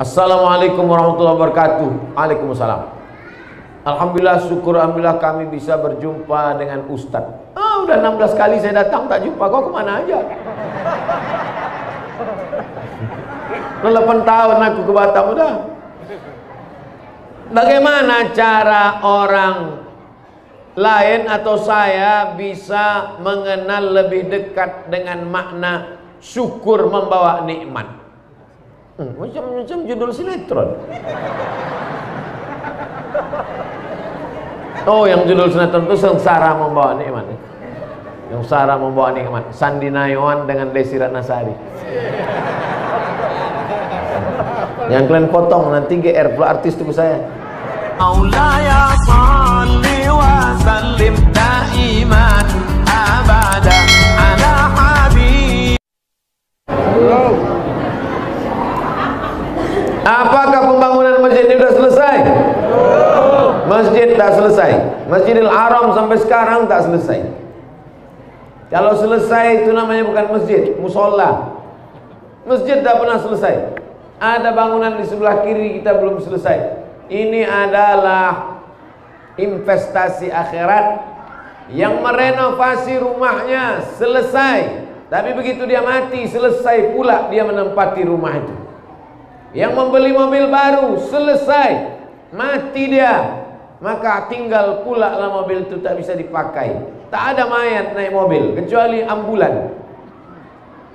Assalamualaikum warahmatullahi wabarakatuh. Waalaikumsalam. Alhamdulillah, syukur alhamdulillah kami bisa berjumpa dengan Ustadz. Udah 16 kali saya datang tak jumpa. Kau kemana aja? 8 tahun aku ke Batam udah. Bagaimana cara orang lain atau saya bisa mengenal lebih dekat dengan makna syukur membawa nikmat? Macam judul sinetron. Oh, yang judul sinetron itu Sengsara Membawa Nikmat. Yang Sengsara Membawa Nikmat, Sandi Nayawan dengan Desi Ratnasari. Yang kalian potong nanti GR pula artis tubuh saya. Maulaya salli wa sallim daiman abada ala habib. Apakah pembangunan masjid ini sudah selesai? Masjid tak selesai. Masjidil Haram sampai sekarang tak selesai. Kalau selesai itu namanya bukan masjid, musola. Masjid tak pernah selesai. Ada bangunan di sebelah kiri kita belum selesai. Ini adalah investasi akhirat. Yang merenovasi rumahnya selesai, tapi begitu dia mati selesai pula dia menempati rumah itu. Yang membeli mobil baru selesai, mati dia, maka tinggal pula lah mobil itu tak bisa dipakai. Tak ada mayat naik mobil kecuali ambulan.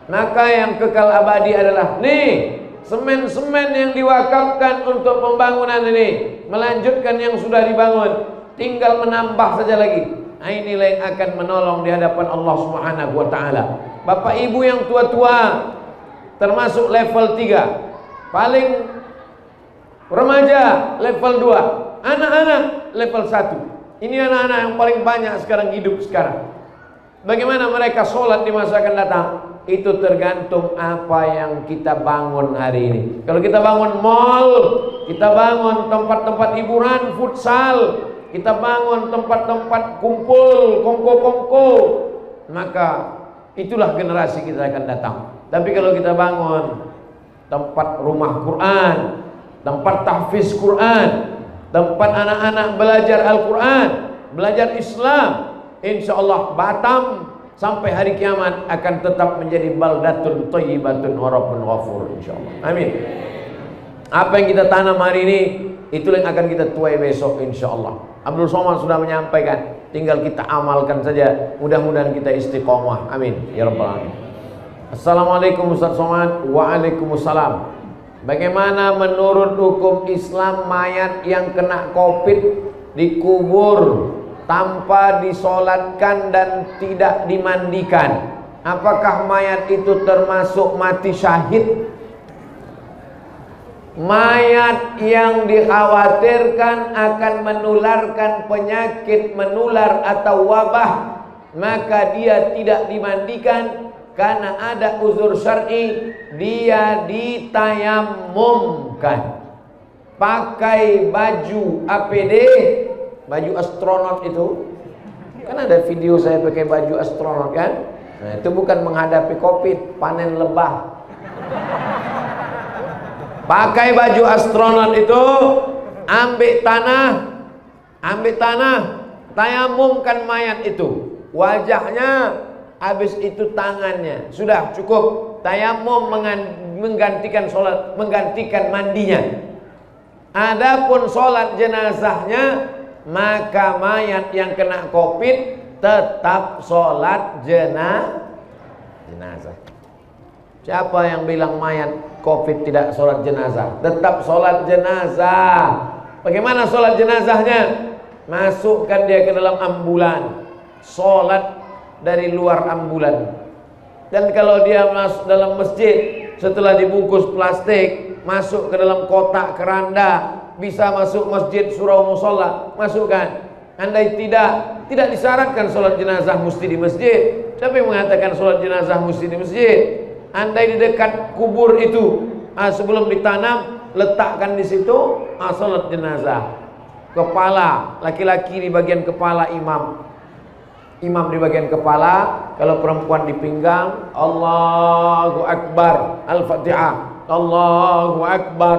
Maka yang kekal abadi adalah nih semen-semen yang diwakafkan untuk pembangunan ini, melanjutkan yang sudah dibangun, tinggal menambah saja lagi. Nah, inilah yang akan menolong di hadapan Allah Subhanahu wa taala. Bapak Ibu yang tua-tua termasuk level 3, paling remaja level 2, anak-anak level 1. Ini anak-anak yang paling banyak sekarang hidup sekarang. Bagaimana mereka sholat di masa akan datang? Itu tergantung apa yang kita bangun hari ini. Kalau kita bangun mall, kita bangun tempat-tempat hiburan, futsal, kita bangun tempat-tempat kumpul, kongko-kongko, maka itulah generasi kita akan datang. Tapi kalau kita bangun tempat rumah Quran, tempat tahfiz Quran, tempat anak-anak belajar Al-Quran, belajar Islam, insya Allah Batam sampai hari kiamat akan tetap menjadi baldatun thayyibatun wa rabbun ghafur, insyaallah. Amin. Apa yang kita tanam hari ini, itulah yang akan kita tuai besok, insyaallah. Abdul Somad sudah menyampaikan, tinggal kita amalkan saja. Mudah-mudahan kita istiqomah. Amin ya rabbal alamin. Assalamualaikum Ustaz Somad. Waalaikumsalam. Bagaimana menurut hukum Islam mayat yang kena COVID dikubur tanpa disolatkan dan tidak dimandikan? Apakah mayat itu termasuk mati syahid? Mayat yang dikhawatirkan akan menularkan penyakit menular atau wabah, maka dia tidak dimandikan karena ada uzur syar'i, dia ditayamumkan. Pakai baju APD, baju astronot itu, kan ada video saya pakai baju astronot kan? Nah, itu bukan menghadapi COVID, panen lebah. Pakai baju astronot itu, ambil tanah, tayamumkan mayat itu, wajahnya, habis itu tangannya, sudah cukup. Tayamum menggantikan sholat, menggantikan mandinya. Adapun sholat jenazahnya, maka mayat yang kena COVID tetap sholat jenazah. Siapa yang bilang mayat COVID tidak sholat jenazah? Tetap sholat jenazah. Bagaimana sholat jenazahnya? Masukkan dia ke dalam ambulan, sholat dari luar ambulan. Dan kalau dia masuk dalam masjid, setelah dibungkus plastik, masuk ke dalam kotak keranda, bisa masuk masjid surau musola, masukkan. Andai tidak disyaratkan sholat jenazah mesti di masjid. Siapa yang mengatakan sholat jenazah mesti di masjid? Andai di dekat kubur itu, sebelum ditanam, letakkan di situ, sholat jenazah. Kepala, laki-laki di bagian kepala imam di bagian kepala, kalau perempuan di pinggang. Allahu Akbar, Al-Fatihah. Allahu Akbar.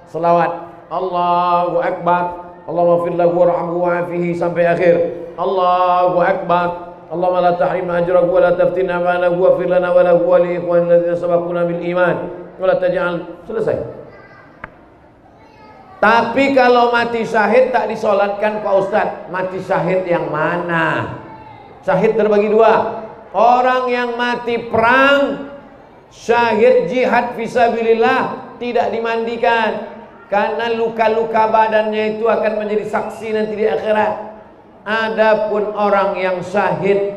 Selawat. Allahu Akbar. Allahumma fir lahu warhamhu wa'afihi sampai akhir. Allahu Akbar. Allahumma la tahrimna ajrahu wa la taftinna ma'alahu wa fir lana wa lahu wa li ikhwanina alladzina sabaquna bil iman wa la taj'al. Selesai. Tapi kalau mati syahid tak disolatkan Pak Ustadz, mati syahid yang mana? Syahid terbagi dua. Orang yang mati perang, syahid jihad fisabilillah, tidak dimandikan, karena luka-luka badannya itu akan menjadi saksi nanti di akhirat. Adapun orang yang syahid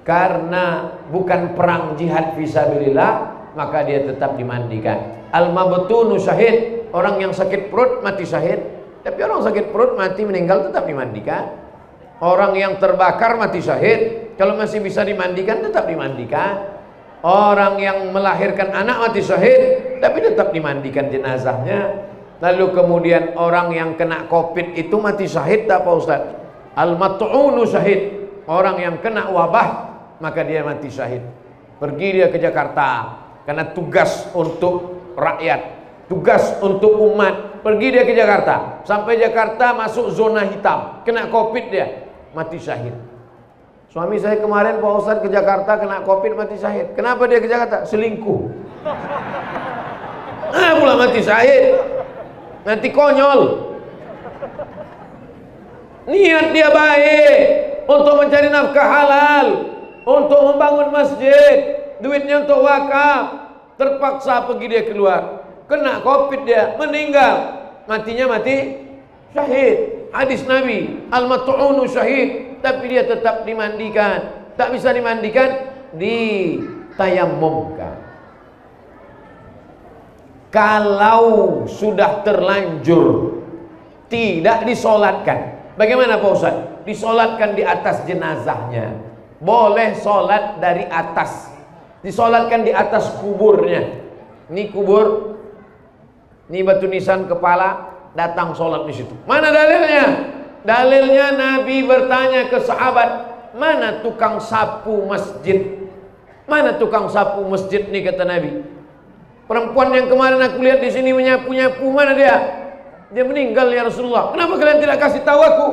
karena bukan perang jihad fisabilillah, maka dia tetap dimandikan. Al-mabtunu syahid, orang yang sakit perut mati syahid. Tapi orang sakit perut mati meninggal tetap dimandikan. Orang yang terbakar mati syahid, kalau masih bisa dimandikan tetap dimandikan. Orang yang melahirkan anak mati syahid, tapi tetap dimandikan jenazahnya. Lalu kemudian orang yang kena COVID itu mati syahid tak Pak Ustaz? Al-mat'unu syahid, orang yang kena wabah maka dia mati syahid. Pergi dia ke Jakarta karena tugas untuk rakyat, tugas untuk umat. Pergi dia ke Jakarta, sampai Jakarta masuk zona hitam, kena COVID dia, mati syahid. Suami saya kemarin Pak Ustaz ke Jakarta kena COVID mati syahid. Kenapa dia ke Jakarta? Selingkuh. Pula mati syahid. Nanti konyol. Niat dia baik untuk mencari nafkah halal, untuk membangun masjid, duitnya untuk wakaf. Terpaksa pergi dia keluar, kena COVID dia, meninggal. Matinya mati syahid. Hadis Nabi, al-mat'unu syahid. Tapi dia tetap dimandikan. Tak bisa dimandikan, ditayamumkan. Kalau sudah terlanjur tidak disolatkan, bagaimana Pak Ustaz? Disolatkan di atas jenazahnya. Boleh solat dari atas. Disolatkan di atas kuburnya. Ini kubur, ini batu nisan kepala, datang solat di situ. Mana dalilnya? Dalilnya Nabi bertanya ke sahabat, mana tukang sapu masjid? Mana tukang sapu masjid nih, kata Nabi. Perempuan yang kemarin aku lihat di sini menyapu-nyapu, mana dia? Dia meninggal ya Rasulullah. Kenapa kalian tidak kasih tahu aku?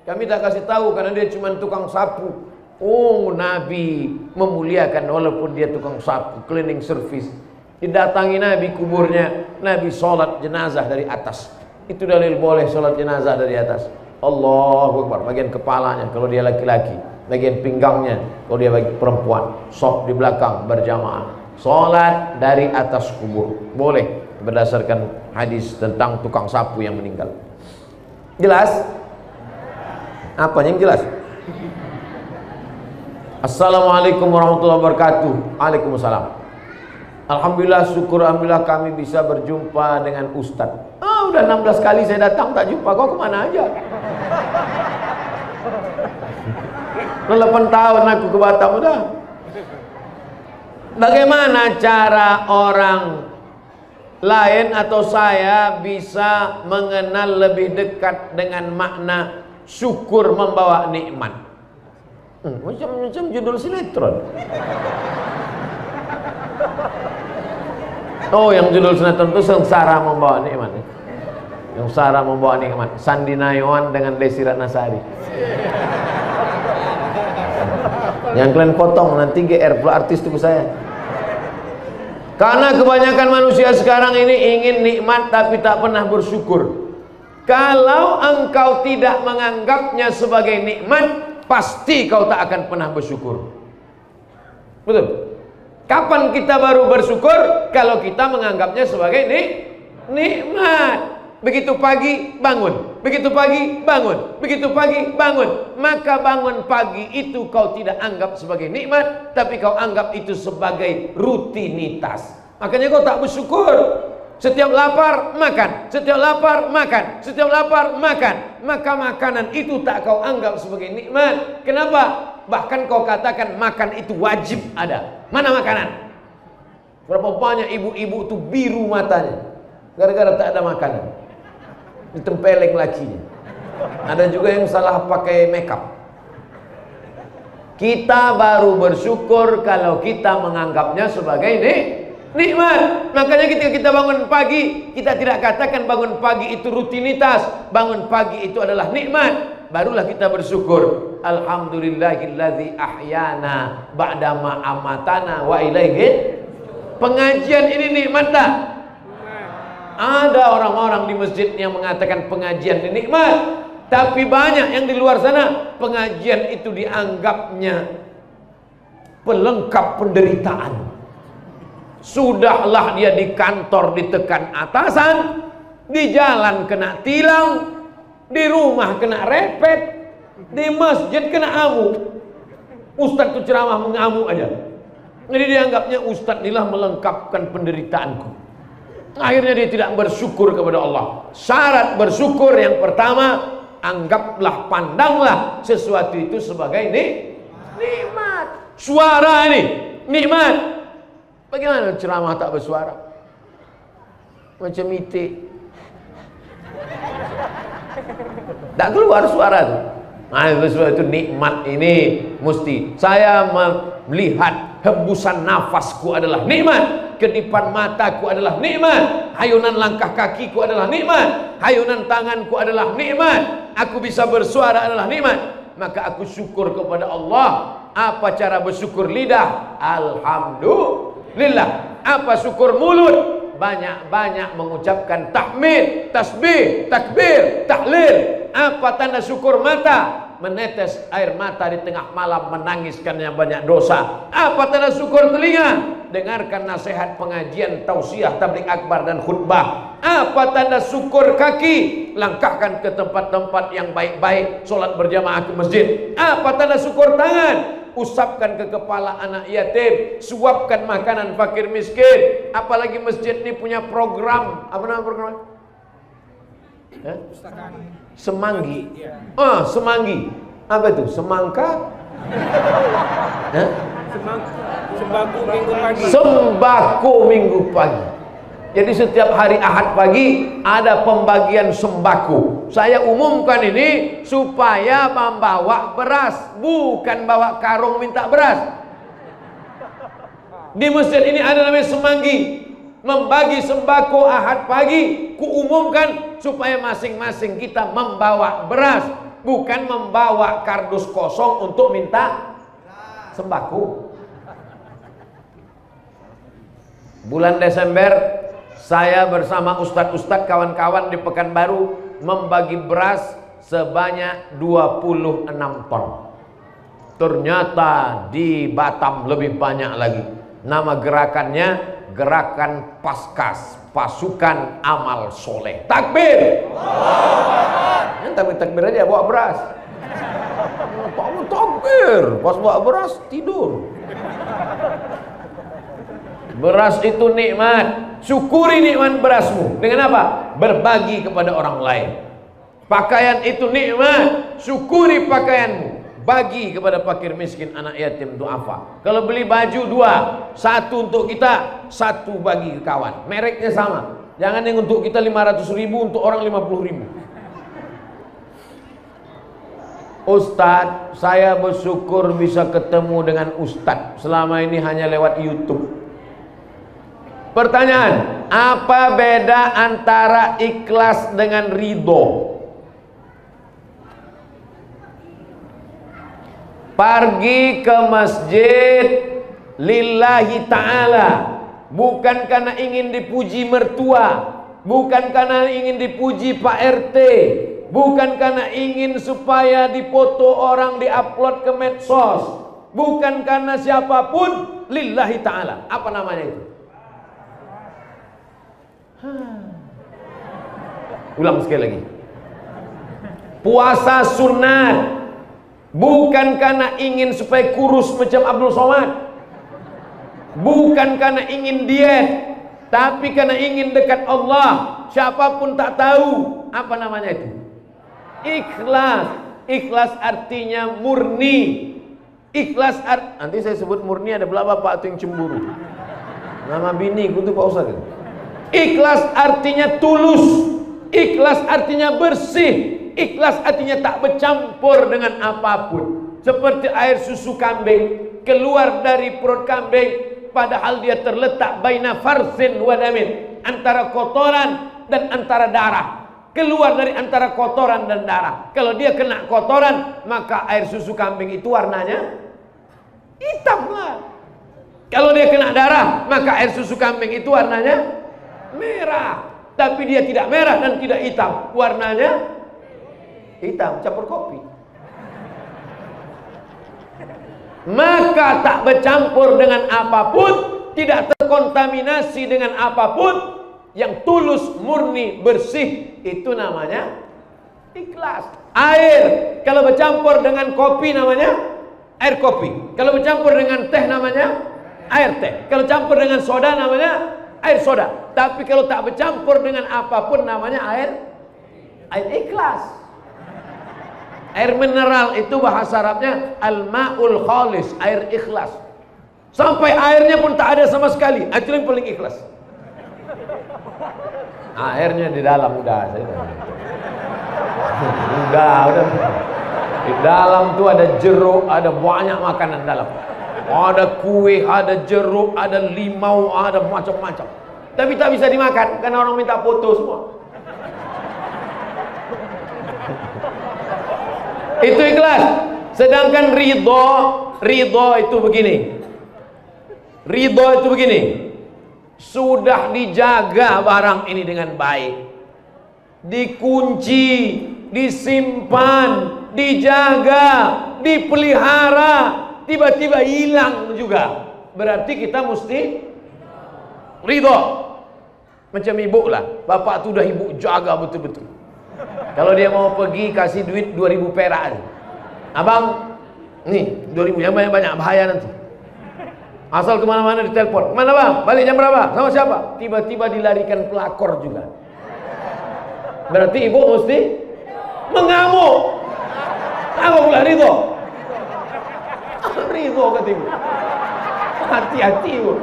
Kami tak kasih tahu karena dia cuma tukang sapu. Oh, Nabi memuliakan walaupun dia tukang sapu, cleaning service. Didatangi Nabi kuburnya, Nabi sholat jenazah dari atas. Itu dalil boleh sholat jenazah dari atas. Allahu Akbar, bagian kepalanya kalau dia laki-laki, bagian pinggangnya kalau dia bagi perempuan, saf di belakang berjamaah. Sholat dari atas kubur boleh berdasarkan hadis tentang tukang sapu yang meninggal. Jelas? Apa yang jelas? Assalamualaikum warahmatullahi wabarakatuh. Waalaikumsalam. Alhamdulillah, syukur alhamdulillah kami bisa berjumpa dengan Ustadz. Udah 16 kali saya datang tak jumpa. Kau kemana aja? 8 tahun aku ke Batam udah. Bagaimana cara orang lain atau saya bisa mengenal lebih dekat dengan makna syukur membawa nikmat? Macam judul sinetron. Oh, yang judul sinetron itu Sengsara Membawa Nikmat. Yang Sengsara Membawa Nikmat, Sandi Nayawan dengan Desi Ratnasari. Yang kalian potong nanti GR pula artis itu saya. Karena kebanyakan manusia sekarang ini ingin nikmat tapi tak pernah bersyukur. Kalau engkau tidak menganggapnya sebagai nikmat, pasti kau tak akan pernah bersyukur. Betul? Kapan kita baru bersyukur? Kalau kita menganggapnya sebagai nikmat. Begitu pagi bangun, begitu pagi bangun, begitu pagi bangun. Maka bangun pagi itu kau tidak anggap sebagai nikmat, tapi kau anggap itu sebagai rutinitas. Makanya kau tak bersyukur. Setiap lapar makan, setiap lapar makan, setiap lapar makan. Maka makanan itu tak kau anggap sebagai nikmat. Kenapa? Bahkan kau katakan makan itu wajib ada. Mana makanan? Berapa banyak ibu-ibu itu biru matanya gara-gara tak ada makanan. Ditempeleng lakinya. Ada juga yang salah pakai makeup. Kita baru bersyukur kalau kita menganggapnya sebagai Nikmat. Makanya ketika kita bangun pagi, kita tidak katakan bangun pagi itu rutinitas. Bangun pagi itu adalah nikmat. Barulah kita bersyukur. Alhamdulillahilladzi ahyana ba'dama amatana wa ilaihi. Pengajian ini nikmat tak? Ada orang-orang di masjid yang mengatakan pengajian ini nikmat. Tapi banyak yang di luar sana pengajian itu dianggapnya pelengkap penderitaan. Sudahlah dia di kantor ditekan atasan, di jalan kena tilang, di rumah kena repet, di masjid kena amu. Ustadz itu ceramah mengamuk aja. Jadi dianggapnya ustadz inilah melengkapkan penderitaanku. Akhirnya dia tidak bersyukur kepada Allah. Syarat bersyukur yang pertama, anggaplah, pandanglah sesuatu itu sebagai nikmat. Suara ini nikmat. Bagaimana ceramah tak bersuara? Macam itik. Tak keluar suara tu. Nah, itu nikmat ini mesti. Saya melihat hembusan nafasku adalah nikmat. Kedipan mataku adalah nikmat. Hayunan langkah kakiku adalah nikmat. Hayunan tanganku adalah nikmat. Aku bisa bersuara adalah nikmat. Maka aku syukur kepada Allah. Apa cara bersyukur lidah? Alhamdulillah. Apa syukur mulut? Banyak-banyak mengucapkan tahmid, tasbih, takbir, tahlil. Apa tanda syukur mata? Menetes air mata di tengah malam menangiskan yang banyak dosa. Apa tanda syukur telinga? Dengarkan nasihat pengajian, tausiah, tabligh akbar dan khutbah. Apa tanda syukur kaki? Langkahkan ke tempat-tempat yang baik-baik, sholat berjamaah ke masjid. Apa tanda syukur tangan? Usapkan ke kepala anak yatim, suapkan makanan fakir miskin. Apalagi masjid ini punya program, apa nama program? Semanggi. Semanggi. Apa itu? Semangka? Sembako minggu pagi. Sembako minggu pagi. Jadi setiap hari Ahad pagi ada pembagian sembako. Saya umumkan ini supaya membawa beras, bukan bawa karung minta beras. Di masjid ini ada namanya semanggi, membagi sembako Ahad pagi. Kuumumkan supaya masing-masing kita membawa beras, bukan membawa kardus kosong untuk minta sembako. Bulan Desember saya bersama ustadz-ustadz kawan-kawan di Pekanbaru membagi beras sebanyak 26 ton. Ternyata di Batam lebih banyak lagi. Nama gerakannya Gerakan Paskas, Pasukan Amal Soleh. Takbir! Tapi takbir aja bawa beras. Takbir, pas bawa beras tidur. Beras itu nikmat. Syukuri nikmat berasmu. Dengan apa? Berbagi kepada orang lain. Pakaian itu nikmat. Syukuri pakaianmu. Bagi kepada fakir miskin, anak yatim, duafa. Kalau beli baju 2, 1 untuk kita, 1 bagi ke kawan. Mereknya sama. Jangan yang untuk kita 500.000, untuk orang 50.000. Ustadz, saya bersyukur bisa ketemu dengan Ustadz. Selama ini hanya lewat YouTube. Pertanyaan, apa beda antara ikhlas dengan ridho? Pergi ke masjid lillahi ta'ala, bukan karena ingin dipuji mertua, bukan karena ingin dipuji Pak RT, bukan karena ingin supaya dipoto orang, diupload ke medsos, bukan karena siapapun, lillahi ta'ala. Apa namanya itu? Ulang sekali lagi. Puasa sunat, bukan karena ingin supaya kurus macam Abdul Somad, bukan karena ingin diet, tapi karena ingin dekat Allah. Siapapun tak tahu. Apa namanya itu? Ikhlas. Ikhlas artinya murni. Ikhlas nanti saya sebut murni, ada berapa Pak itu yang cemburu. Nama bini ku tuh Pak Ustaz. Ikhlas artinya tulus. Ikhlas artinya bersih. Ikhlas artinya tak bercampur dengan apapun. Seperti air susu kambing keluar dari perut kambing, padahal dia terletak baina farsin wa damin, antara kotoran dan antara darah. Keluar dari antara kotoran dan darah. Kalau dia kena kotoran, maka air susu kambing itu warnanya hitam lah. Kalau dia kena darah, maka air susu kambing itu warnanya merah. Tapi dia tidak merah dan tidak hitam, warnanya hitam, campur kopi. Maka tak bercampur dengan apapun, tidak terkontaminasi dengan apapun, yang tulus, murni, bersih, itu namanya ikhlas. Air kalau bercampur dengan kopi namanya air kopi. Kalau bercampur dengan teh namanya air teh. Kalau campur dengan soda namanya air soda. Tapi kalau tak bercampur dengan apapun namanya air ikhlas. Air mineral itu bahasa Arabnya al-ma'ul khalis, air ikhlas. Sampai airnya pun tak ada sama sekali, itu yang paling ikhlas. Airnya di dalam udah. Di dalam tuh ada jeruk, ada banyak makanan dalam. Ada kue, ada jeruk, ada limau, ada macam-macam. Tapi tak bisa dimakan karena orang minta foto semua. Itu ikhlas. Sedangkan ridho itu begini. Ridho itu begini. Sudah dijaga barang ini dengan baik, dikunci, disimpan, dijaga, dipelihara, tiba-tiba hilang juga. Berarti kita mesti ridho. Macam ibu lah, bapak tu dah ibu jaga betul-betul. Kalau dia mau pergi kasih duit 2000 perak aja. Abang, nih 2000 yang banyak-banyak, bahaya nanti. Asal kemana-mana ditelepon. Mana bang? Balik jam berapa? Sama siapa? Tiba-tiba dilarikan pelakor juga. Berarti ibu mesti mengamuk. Apa pula ridho? Ridho kata ibu. Hati-hati ibu.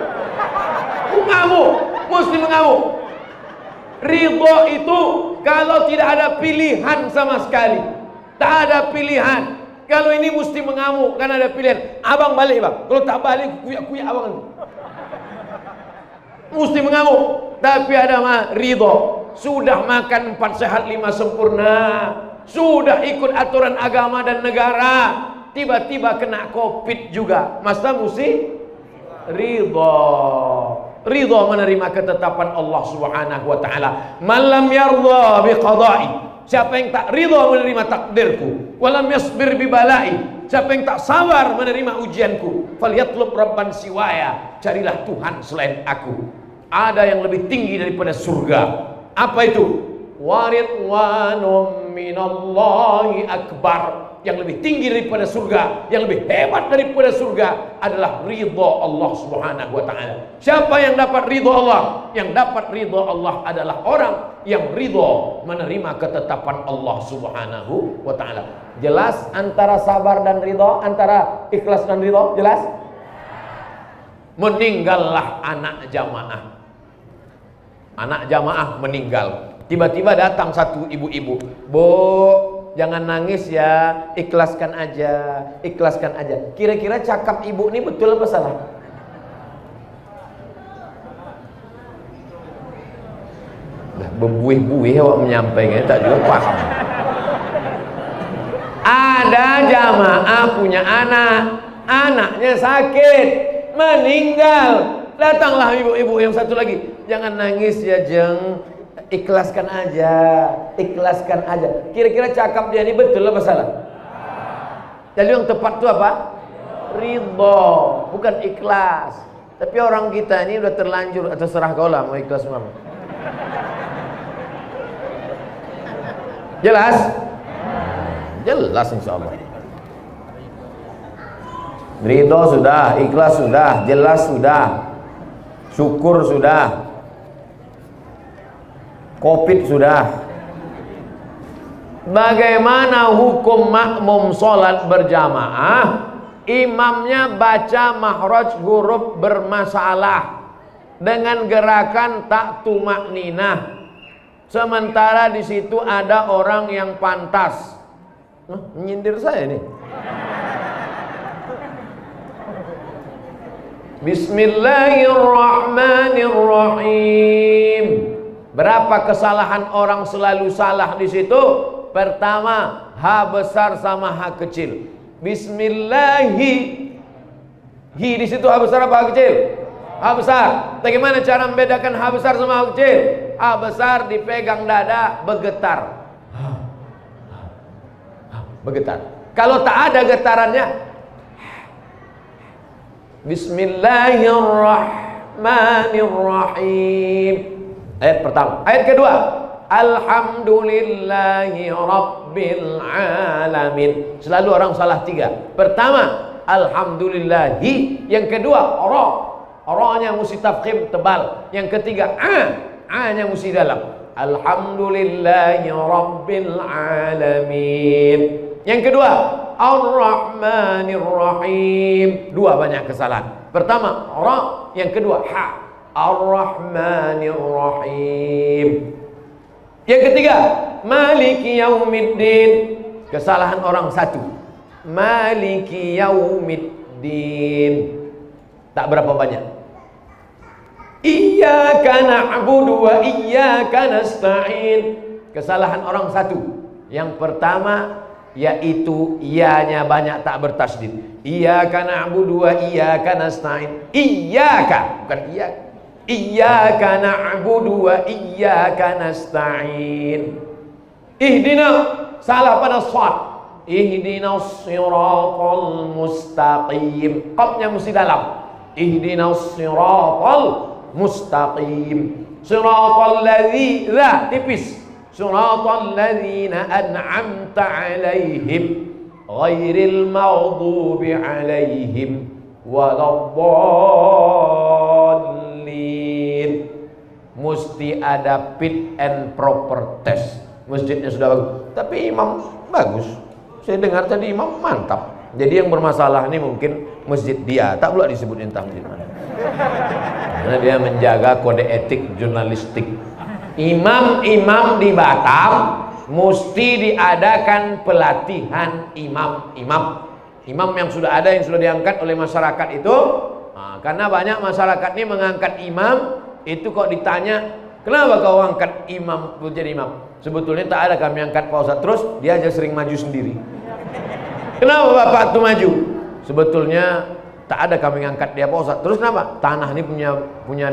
Mengamuk. Mesti mengamuk. Ridho itu kalau tidak ada pilihan sama sekali. Tak ada pilihan. Kalau ini mesti mengamuk karena ada pilihan. Abang balik bang. Kalau tak balik kuyak-kuyak abang itu. Mesti mengamuk. Tapi ada ridho. Sudah makan 4 sehat 5 sempurna. Sudah ikut aturan agama dan negara. Tiba-tiba kena COVID juga. Masa mesti ridho. Ridho menerima ketetapan Allah Subhanahu wa taala. Man lam yardha biqada'i. Siapa yang tak ridho menerima takdirku, walam yasbir bibalai, siapa yang tak sabar menerima ujianku, falyatlub rabban siwaya, carilah Tuhan selain aku. Ada yang lebih tinggi daripada surga. Apa itu? Waridwanum minallahi akbar. Yang lebih tinggi daripada surga, yang lebih hebat daripada surga adalah ridho Allah Subhanahu wa taala. Siapa yang dapat ridho Allah? Yang dapat ridho Allah adalah orang yang ridho menerima ketetapan Allah Subhanahu wa taala. Jelas antara sabar dan ridho, antara ikhlas dan ridho, jelas? Meninggallah anak jamaah. Anak jamaah meninggal. Tiba-tiba datang satu ibu-ibu. Bu, jangan nangis ya, ikhlaskan aja, ikhlaskan aja. Kira-kira cakap ibu ini betul apa salah? Berbuih-buih awak menyampaikan, tak juga paham. Ada jamaah punya anak, anaknya sakit, meninggal. Datanglah ibu-ibu yang satu lagi. Jangan nangis ya jeng, ikhlaskan aja, ikhlaskan aja. Kira-kira cakap dia ini betul apa salah? Jadi yang tepat itu apa? Ridho, bukan ikhlas. Tapi orang kita ini udah terlanjur, atau serah kau lah mau ikhlas semua. Jelas? Jelas insyaallah. Ridho sudah, ikhlas sudah, jelas sudah, syukur sudah, COVID sudah. Bagaimana hukum makmum sholat berjamaah? Imamnya baca makhraj huruf bermasalah dengan gerakan tak tumakninah. Sementara di situ ada orang yang pantas. Menyindir saya nih. Bismillahirrahmanirrahim. Berapa kesalahan orang selalu salah di situ? Pertama, H besar sama H kecil. Bismillahi. Hi di situ H besar apa H kecil? H besar. Bagaimana cara membedakan H besar sama H kecil? H besar dipegang dada, bergetar. Bergetar. Kalau tak ada getarannya, Bismillahirrahmanirrahim. Ayat pertama. Ayat kedua, Alhamdulillahi Rabbil Alamin. Selalu orang salah tiga. Pertama, Alhamdulillahi. Yang kedua, Ra-nya mesti tafkhim tebal. Yang ketiga, A-nya mesti dalam. Alhamdulillahi Rabbil Alamin. Yang kedua, Ar-Rahmanir-Rahim. Dua banyak kesalahan. Pertama, Ra. Yang kedua, Ha. Ar-Rahmanir-Rahim. Yang ketiga, Maliki Yaumiddin. Kesalahan orang satu. Maliki Yaumiddin. Tak berapa banyak. Iyyaka na'budu wa iyyaka nasta'in. Kesalahan orang satu. Yang pertama, yaitu ianya banyak tak bertasydid. Iyyaka na'budu wa iyyaka nasta'in. Iyyaka, bukan iyyaka. Iyyaka na'budu wa iyyaka nasta'in. Ihdina, salah pada shad. Ihdinas siratal mustaqim. Qafnya mesti dalam. Ihdinas siratal mustaqim. Siratal ladzina, tipis. Siratal ladzina an'amta 'alaihim ghairil maghdubi 'alaihim waladdallin. Mesti ada fit and proper test. Masjidnya sudah bagus, tapi imam bagus. Saya dengar tadi imam mantap. Jadi yang bermasalah ini mungkin masjid dia, tak pula disebut entah masjid mana. Karena dia menjaga kode etik jurnalistik. Imam-imam di Batam mesti diadakan pelatihan imam-imam. Imam yang sudah ada, yang sudah diangkat oleh masyarakat itu. Nah, karena banyak masyarakat ini mengangkat imam, itu kok ditanya, kenapa kau angkat imam jadi imam? Sebetulnya tak ada kami angkat Pak Ustadz, terus dia aja sering maju sendiri. Kenapa Bapak tuh maju? Sebetulnya tak ada kami ngangkat dia Pak Ustadz. Terus kenapa? Tanah ini punya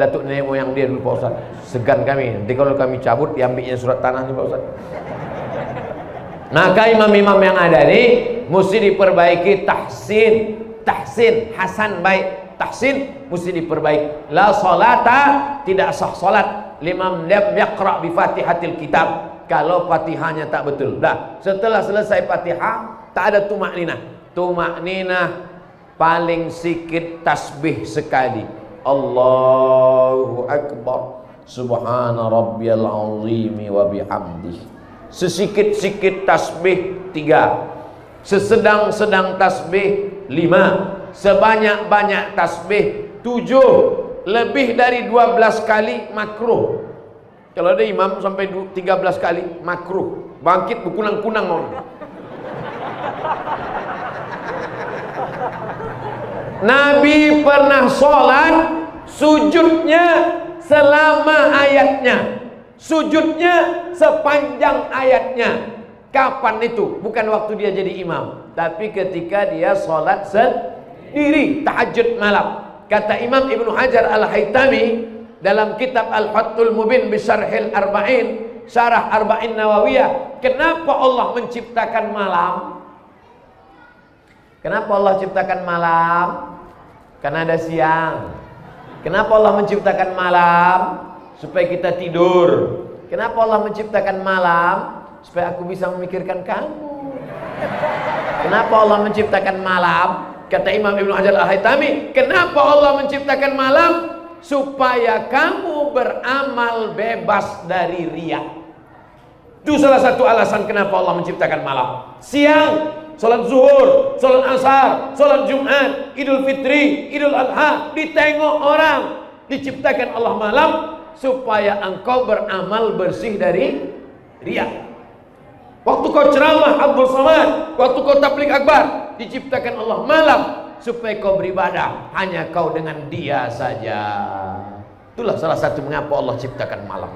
datuk nenek moyang dia dulu Pak Ustadz. Segan kami. Nanti kalau kami cabut diambilnya surat tanah nih Pak Ustadz. Maka imam-imam yang ada ini mesti diperbaiki tahsin, hasan baik. Tahsin mesti diperbaiki. La salata, tidak sah salat liman lam yaqra bi Fatihatil kitab. Kalau Fatihahnya tak betul. Dah, setelah selesai Fatihah tak ada tumakninah. Tumakninah paling sikit tasbih sekali. Allahu Akbar. Subhana rabbiyal azimi wa bihamdih. Sesikit-sikit tasbih 3. Sesedang-sedang tasbih 5. Sebanyak-banyak tasbih 7. Lebih dari 12 kali makruh. Kalau ada imam sampai 13 kali makruh. Bangkit berkunang-kunang orang. Nabi pernah sholat, sujudnya selama ayatnya, sujudnya sepanjang ayatnya. Kapan itu? Bukan waktu dia jadi imam, tapi ketika dia sholat sendiri, tahajud malam. Kata Imam Ibnu Hajar Al-Haytami dalam kitab Al-Fathul Mubin Bisyarhil Arba'in, Syarah Arba'in Nawawiyah, kenapa Allah menciptakan malam? Kenapa Allah ciptakan malam? Karena ada siang. Kenapa Allah menciptakan malam? Supaya kita tidur. Kenapa Allah menciptakan malam? Supaya aku bisa memikirkan kamu. Kenapa Allah menciptakan malam? Kata Imam Ibnu Hajar Al-Haytami, kenapa Allah menciptakan malam? Supaya kamu beramal bebas dari riya. Itu salah satu alasan kenapa Allah menciptakan malam. Siang, sholat zuhur, sholat asar, sholat Jumat, Idul Fitri, Idul Adha, ditengok orang. Diciptakan Allah malam supaya engkau beramal bersih dari riya. Waktu kau ceramah Abdul Samad, waktu kau tabligh akbar, diciptakan Allah malam supaya kau beribadah hanya kau dengan dia saja. Itulah salah satu mengapa Allah ciptakan malam.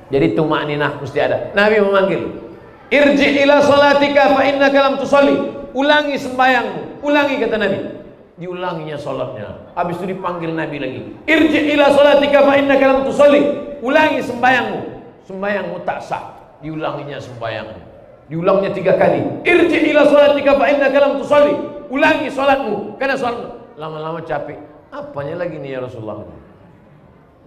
Jadi tumakninah mesti ada. Nabi memanggil, irji ila salatika fa innaka lam tusalli. Ulangi sembahyangmu. Ulangi, kata Nabi. Diulanginya salatnya. Habis itu dipanggil Nabi lagi, irji ila salatika fa innaka lam tusalli. Ulangi sembahyangmu. Sembahyangmu tak sah. Diulanginya sembahyangmu. Diulangnya 3 kali. Irji ila salatika fa innaka lam tusalli. Ulangi salatmu, karena salatmu. Lama-lama capek. Apanya lagi nih ya Rasulullah?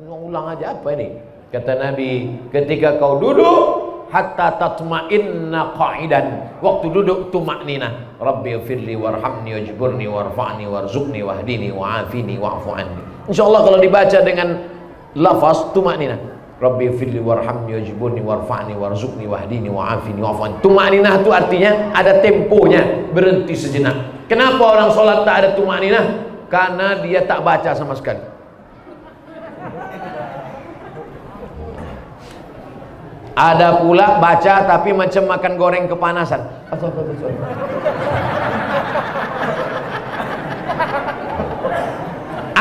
Ulang aja apa ini? Kata Nabi, ketika kau duduk hatta tatma'inna qa'idan. Waktu duduk tumaknina. Rabbi firli warhamni wajburni warfa'ni warzuqni wahdini wa'afini wa'fu anni. Insyaallah kalau dibaca dengan lafaz tumaknina. Rabbi firli warhamni wajburni warfa'ni warzuqni wahdini wa'afini wa'fu anni. Tumaknina itu artinya ada temponya, berhenti sejenak. Kenapa orang sholat tak ada tumaknina? Karena dia tak baca sama sekali. Ada pula baca tapi macam makan goreng kepanasan.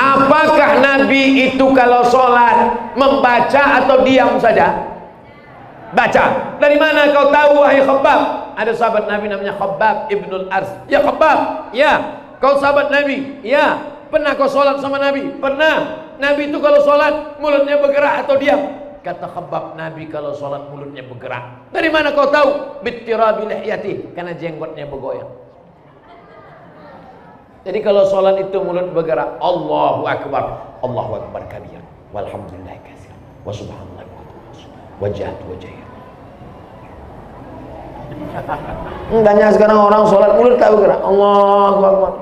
Apakah Nabi itu kalau sholat membaca atau diam saja? Baca. Dari mana kau tahu wahai Khabbab? Ada sahabat Nabi namanya Khabbab ibnul Ars. Ya Khabbab, ya. Kau sahabat Nabi? Ya. Pernah kau sholat sama Nabi? Pernah. Nabi itu kalau sholat mulutnya bergerak atau diam? Kata Khabbab, Nabi kalau sholat mulutnya bergerak. Dari mana kau tahu? Bittirabi lihyati, karena jenggotnya bergoyang. Jadi kalau sholat itu mulut bergerak, Allahu Akbar, Allahu Akbar kabir, walhamdulillah katsir, wa subhanallah wajhat wajhih. Banyak sekarang orang sholat mulut tak bergerak. Allahu Akbar,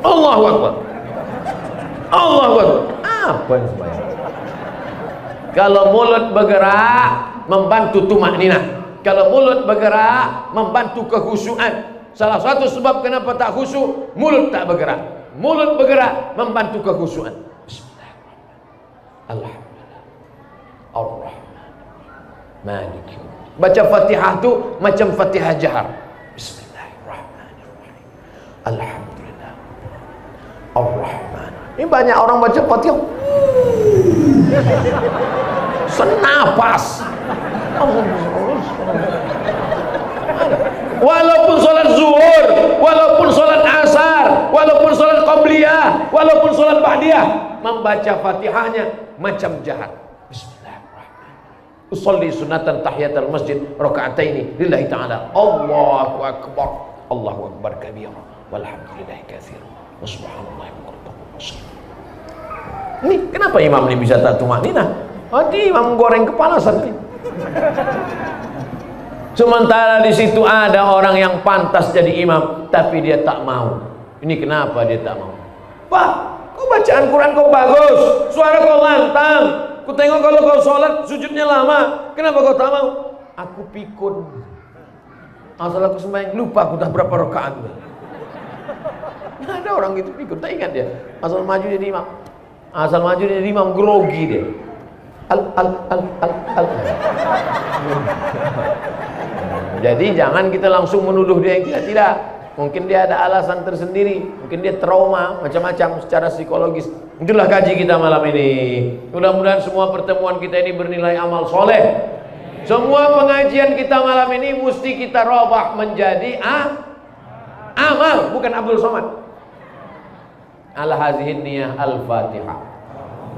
Allahu Akbar, Allahu Akbar. Apa yang sebenarnya? Kalau mulut bergerak membantu tumakninah. Kalau mulut bergerak membantu kekhusyuan. Salah satu sebab kenapa tak khusyuk, mulut tak bergerak. Mulut bergerak membantu kekhusyuan. Bismillahirrahmanirrahim. Alhamdulillah. Ar-Rahman. Maliki. Baca Fatihah tu macam Fatihah jahar. Bismillahirrahmanirrahim. Alhamdulillah. Ar-Rahman. Ini banyak orang baca Fatihah senapas. Walaupun sholat zuhur, walaupun sholat asar, walaupun sholat qabliyah, walaupun sholat ba'diyah, membaca Fatihahnya macam jahar. Bismillahirrahmanirrahim. Usolli sunatan tahiyatul masjid raka'ataini lillahi ta'ala. Allahu Akbar, Allahu Akbar kabira, walhamdulillahi katsira, wa subhanallahi bukratan wa asila. Ini kenapa imam ini bisa tak tumakninah? Ini imam goreng kepanasan nih. Sementara di situ ada orang yang pantas jadi imam, tapi dia tak mau. Ini kenapa dia tak mau? Pak, kau bacaan Quran kau bagus, suara kau lantang. Ku tengok kalau kau sholat sujudnya lama. Kenapa kau tak mau? Aku pikun. Asal aku sembahyang lupa aku dah berapa rakaat. Ada orang gitu pikun, tak ingat dia. Asal maju jadi imam. Asal maju jadi imam grogi dia. Jadi jangan kita langsung menuduh dia yang tidak. Mungkin dia ada alasan tersendiri, mungkin dia trauma macam-macam secara psikologis. Itulah kaji kita malam ini. Mudah-mudahan semua pertemuan kita ini bernilai amal soleh. Semua pengajian kita malam ini mesti kita robah menjadi amal, bukan Abdul Somad. Ala hazihin niyah al-Fatihah.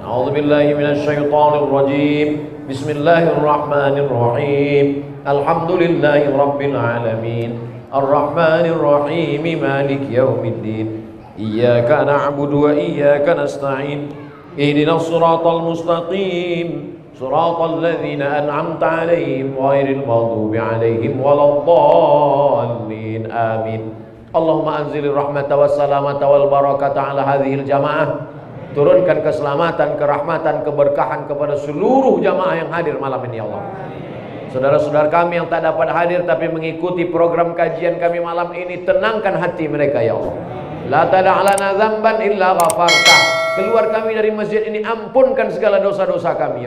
A'udzubillahi minasyaitonir rajim. Bismillahirrahmanirrahim. Alhamdulillahi rabbil alamin. Ar-Rahmanir Rahim. Maliki yaumiddin. Iyyaka na'budu wa iyyaka nasta'in. Ihdinas siratal mustaqim. Siratal ladzina an'amta 'alaihim ghairil maghdubi 'alaihim waladdallin. Amin. Allahumma anzilir rahmata wassalamata wal barakata ala hadhil jamaah. Turunkan keselamatan, kerahmatan, keberkahan kepada seluruh jamaah yang hadir malam ini, ya Allah. Saudara-saudara kami yang tak dapat hadir tapi mengikuti program kajian kami malam ini, tenangkan hati mereka, ya Allah. La tada'lana dzamban illa ghafartah. Keluar kami dari masjid ini, ampunkan segala dosa-dosa kami.